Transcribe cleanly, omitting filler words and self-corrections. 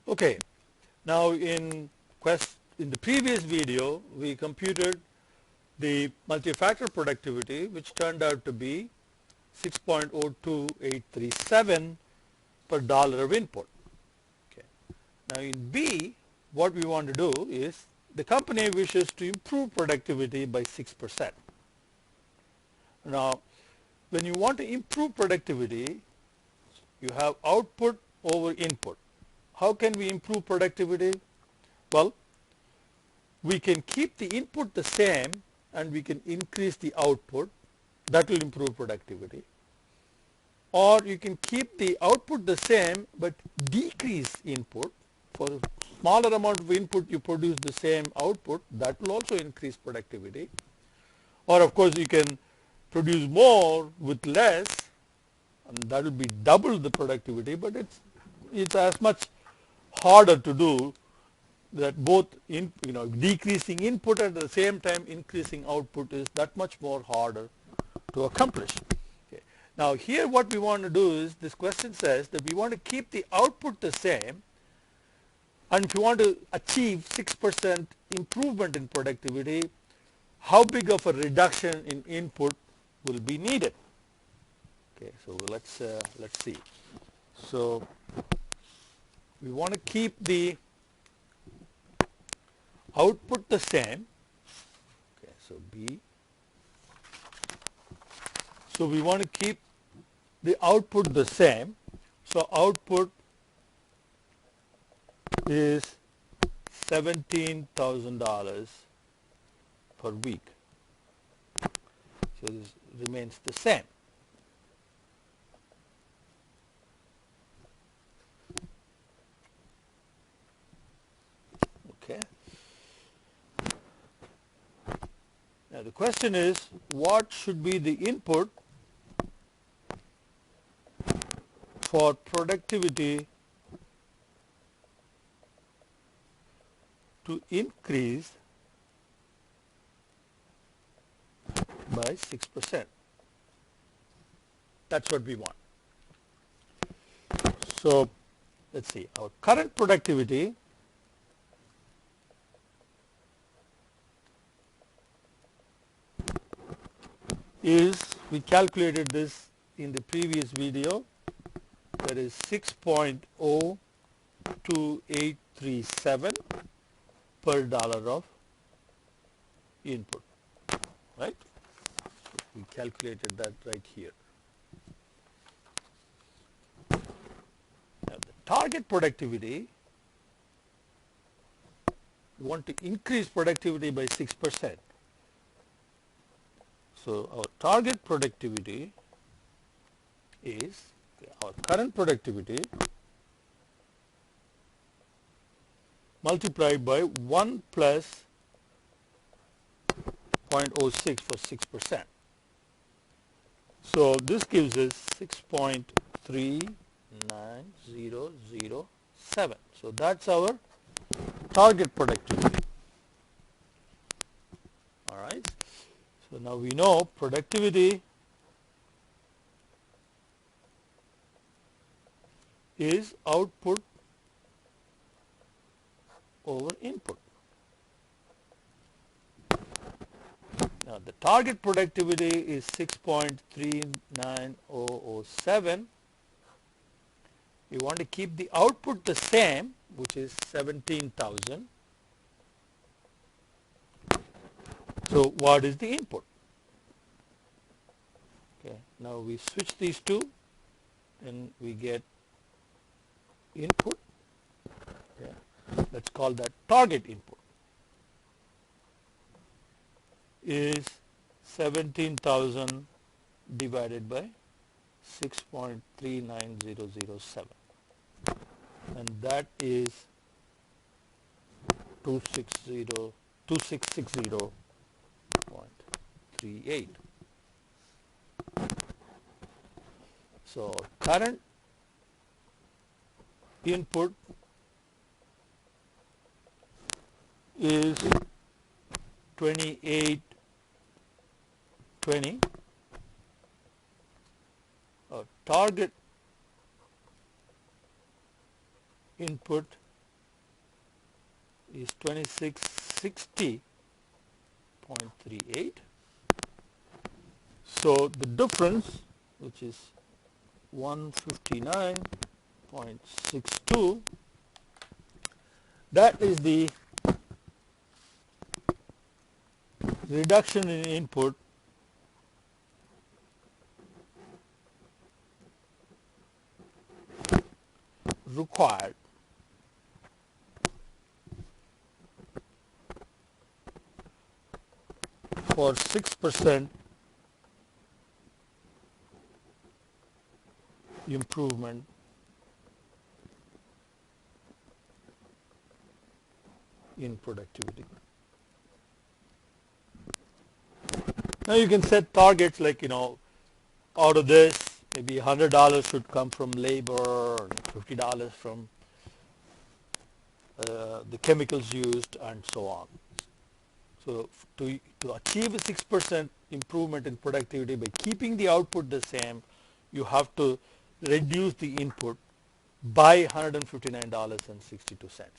Okay, now in the previous video we computed the multi-factor productivity, which turned out to be 6.02837 per dollar of input. Okay. Now in B, what we want to do is the company wishes to improve productivity by 6%. Now, when you want to improve productivity, you have output over input. How can we improve productivity? Well, we can keep the input the same and we can increase the output. That will improve productivity. Or you can keep the output the same but decrease input. For a smaller amount of input you produce the same output. That will also increase productivity. Or of course you can produce more with less, and that will be double the productivity, but it's as much harder to do that both decreasing input at the same time increasing output is that much more harder to accomplish. Okay. Now here what we want to do is, this question says that we want to keep the output the same, and if you want to achieve 6% improvement in productivity, how big of a reduction in input will be needed? Okay, so let's see. So we want to keep the output the same. Okay, so B. So we want to keep the output the same. So output is $17,000 per week. So this remains the same. Okay. Now the question is, what should be the input for productivity to increase by 6%? That's what we want. So let's see, our current productivity is, we calculated this in the previous video, that is 6.02837 per dollar of input, right? So we calculated that right here. Now the target productivity, we want to increase productivity by 6%. So our target productivity is, our current productivity multiplied by 1 plus 0.06 for 6%. So this gives us 6.39007. So that's our target productivity. All right. So now we know productivity is output over input. Now the target productivity is 6.39007. We want to keep the output the same, which is 17,000. So what is the input? Okay, now we switch these two and we get input. Okay. Let's call that target input is 17,000 divided by 6.39007, and that is 2660.38. So current input is 2820. Target input is 2660.38. So the difference, which is 159.62, that is the reduction in input required for 6% improvement in productivity. Now you can set targets like, out of this, maybe $100 should come from labor, $50 from the chemicals used, and so on. So to achieve a 6% improvement in productivity by keeping the output the same, you have to reduce the input by $159.62.